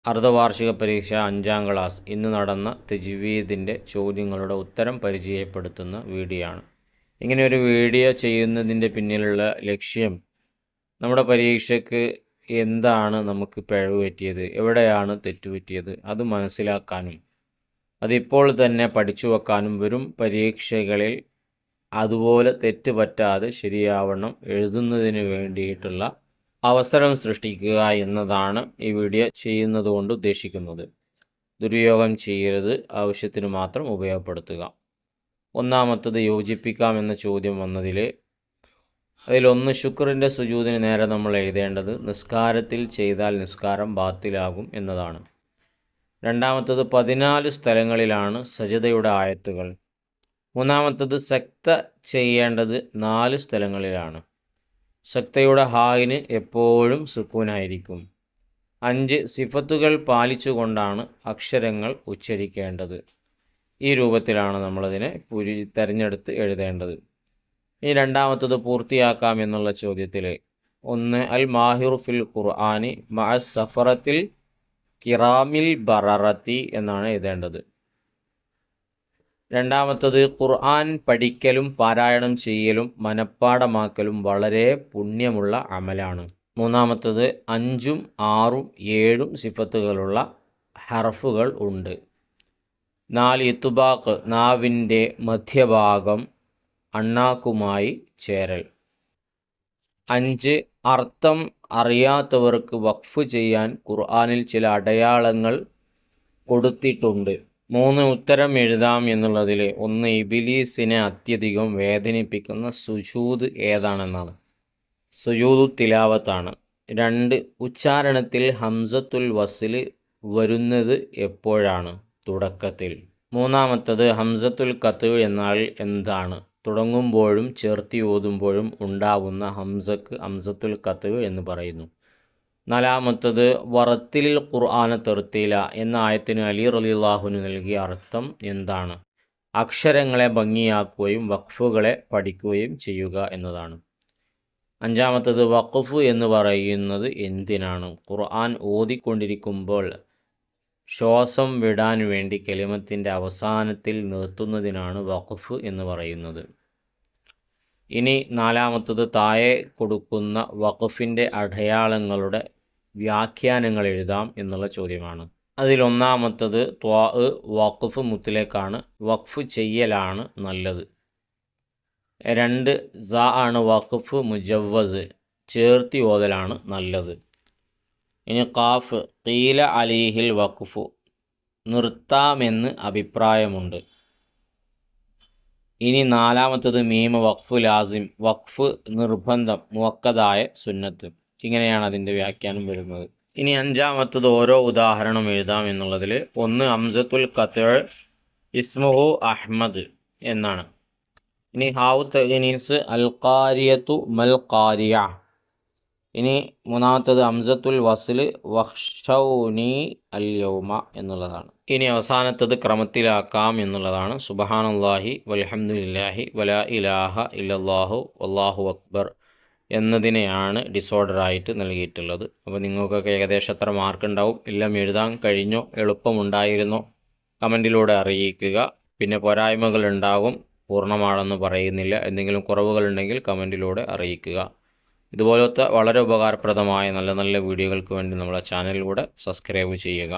അർദ്ധവാർഷിക പരീക്ഷ 5ാം ക്ലാസ് ഇന്ന് നടന്ന തജ്വീദിൻ്റെ ചോദ്യങ്ങളുടെ ഉത്തരം പരിചയപ്പെടുത്തുന്ന വീഡിയോ ആണ്. ഇങ്ങനെ ഒരു വീഡിയോ ചെയ്യുന്നതിൻ്റെ പിന്നിലുള്ള ലക്ഷ്യം നമ്മുടെ പരീക്ഷയ്ക്ക് എന്താണ് നമുക്ക് പിഴവ് പറ്റിയത്, എവിടെയാണ് തെറ്റുപറ്റിയത് അത് മനസ്സിലാക്കാനും അതിപ്പോൾ തന്നെ പഠിച്ചു വെക്കാനും വരും പരീക്ഷകളിൽ അതുപോലെ തെറ്റ് പറ്റാതെ ശരിയാവണ്ണം എഴുതുന്നതിന് വേണ്ടിയിട്ടുള്ള അവസരം സൃഷ്ടിക്കുക എന്നതാണ് ഈ വീഡിയോ ചെയ്യുന്നതുകൊണ്ട് ഉദ്ദേശിക്കുന്നത്. ദുരുപയോഗം ചെയ്യരുത്, ആവശ്യത്തിന് മാത്രം ഉപയോഗപ്പെടുത്തുക. ഒന്നാമത്തത് യോജിപ്പിക്കാം എന്ന ചോദ്യം വന്നതിൽ അതിലൊന്ന് ശുക്രിൻ്റെ സുജൂദിന് നേരെ നമ്മൾ എഴുതേണ്ടത് നിസ്കാരത്തിൽ ചെയ്താൽ നിസ്കാരം ബാത്തിലാകും എന്നതാണ്. രണ്ടാമത്തത് 14 സ്ഥലങ്ങളിലാണ് സജദയുടെ ആയത്തുകൾ. മൂന്നാമത്തത് സക്ത ചെയ്യേണ്ടത് 4 സ്ഥലങ്ങളിലാണ്. സക്തയുടെ ഹായിന് എപ്പോഴും സുക്കൂനായിരിക്കും. 5 സിഫത്തുകൾ പാലിച്ചുകൊണ്ടാണ് അക്ഷരങ്ങൾ ഉച്ചരിക്കേണ്ടത്. ഈ രൂപത്തിലാണ് നമ്മളതിനെ തിരഞ്ഞെടുത്ത് എഴുതേണ്ടത്. ഈ രണ്ടാമത്തത് പൂർത്തിയാക്കാം എന്നുള്ള ചോദ്യത്തിൽ 1 അൽ മാഹിറു ഫിൽ ഖുർആനി മഅ സഫറത്തിൽ കിറാമിൽ ബററത്തി എന്നാണ് എഴുതേണ്ടത്. രണ്ടാമത്തത് ഖുർആൻ പഠിക്കലും പാരായണം ചെയ്യലും മനഃപ്പാടമാക്കലും വളരെ പുണ്യമുള്ള അമലാണ്. മൂന്നാമത്തത് 5ഉം 6ഉം 7ഉം സിഫത്തുകളുള്ള ഹർഫുകൾ ഉണ്ട്. 4 ഇത്തുബാഖ് നാവിൻ്റെ മധ്യഭാഗം അണ്ണാക്കുമായി ചേരൽ. 5 അർത്ഥം അറിയാത്തവർക്ക് വഖഫ് ചെയ്യാൻ ഖുർആനിൽ ചില അടയാളങ്ങൾ കൊടുത്തിട്ടുണ്ട്. 3 ഉത്തരം എഴുതാം എന്നുള്ളതിൽ 1 ഇബ്ലീസിനെ അത്യധികം വേദനിപ്പിക്കുന്ന സുജൂദ് ഏതാണെന്നാണ്. സുജൂദു തിലാവത്താണ്. 2 ഉച്ചാരണത്തിൽ ഹംസത്തുൽ വസ്ൽ വരുന്നത് എപ്പോഴാണ്? തുടക്കത്തിൽ. മൂന്നാമത്തത് ഹംസത്തുൽ ഖത്അ് എന്നാൽ എന്താണ്? തുടങ്ങുമ്പോഴും ചേർത്തി ഓതുമ്പോഴും ഉണ്ടാവുന്ന ഹംസക്ക് ഹംസത്തുൽ ഖത്അ് എന്ന് പറയുന്നു. നാലാമത്തത് വറത്തിലിൽ ഖുർആന തെർത്തീല എന്ന ആയത്തിന് അലി റളിയല്ലാഹുവിന് നൽകിയ അർത്ഥം എന്താണ്? അക്ഷരങ്ങളെ ഭംഗിയാക്കുകയും വഖഫുകളെ പഠിക്കുകയും ചെയ്യുക എന്നതാണ്. 5ാമത്തത് വഖഫ് എന്ന് പറയുന്നത് എന്തിനാണ്? ഖുർആൻ ഓതിക്കൊണ്ടിരിക്കുമ്പോൾ ശ്വാസം വിടാൻ വേണ്ടി കലിമത്തിൻ്റെ അവസാനത്തിൽ നിർത്തുന്നതിനാണ് വഖഫ് എന്ന് പറയുന്നത്. ഇനി 4ാമത്തത് താഴെ കൊടുക്കുന്ന വഖഫിൻ്റെ അടയാളങ്ങളുടെ വ്യാഖ്യാനങ്ങൾ എഴുതാം എന്നുള്ള ചോദ്യമാണ്. അതിൽ ഒന്നാമത്തത് വഖഫ് മുത്തലക്കാണ്, വഖഫ് ചെയ്യലാണ് നല്ലത്. 2 ആണ് വഖഫ് മുജവ്വസ്, ചേർത്തി ഓതലാണ് നല്ലത്. ഇനി ഖാഫ് ഖീല അലൈഹിൽ വഖഫ്, നിർത്താമെന്ന് അഭിപ്രായമുണ്ട്. ഇനി 4ാമത്തത് മീം വഖഫ് ലാസിം, വഖഫ് നിർബന്ധം മുഅക്കദായ സുന്നത്ത്. ഇങ്ങനെയാണ് അതിൻ്റെ വ്യാഖ്യാനം വരുന്നത്. ഇനി 5ാമത്തത് ഓരോ ഉദാഹരണം എഴുതാം എന്നുള്ളതിൽ 1 ഹംസത്തുൽ ഖത്അ് ഇസ്മുഹു അഹ്മദ് എന്നാണ്. ഇനി ഹാവു തഅനീസ് അൽ ഖാരിയത്തു മൽ ഖാരിയ. ഇനി 3ാമത്തത് ഹംസത്തുൽ വസ്ൽ വഖ്ശൗനി അൽ യൗമ എന്നുള്ളതാണ്. ഇനി അവസാനത്തത് ക്രമത്തിലാക്കാം എന്നുള്ളതാണ്. സുബ്ഹാനല്ലാഹി വൽഹംദുലില്ലാഹി വലാ ഇലാഹ ഇല്ലല്ലാഹു വല്ലാഹു അക്ബർ എന്നതിനെയാണ് ഡിസോർഡറായിട്ട് നൽകിയിട്ടുള്ളത്. അപ്പോൾ നിങ്ങൾക്കൊക്കെ ഏകദേശം എത്ര മാർക്ക് ഉണ്ടാവും, എല്ലാം എഴുതാൻ കഴിഞ്ഞോ, എളുപ്പമുണ്ടായിരുന്നോ, കമൻറ്റിലൂടെ അറിയിക്കുക. പിന്നെ പോരായ്മകൾ ഉണ്ടാകും, പൂർണ്ണമാണെന്ന് പറയുന്നില്ല. എന്തെങ്കിലും കുറവുകളുണ്ടെങ്കിൽ കമൻറ്റിലൂടെ അറിയിക്കുക. ഇതുപോലത്തെ വളരെ ഉപകാരപ്രദമായ നല്ല നല്ല വീഡിയോകൾക്ക് വേണ്ടി നമ്മളെ ചാനലിലൂടെ സബ്സ്ക്രൈബ് ചെയ്യുക.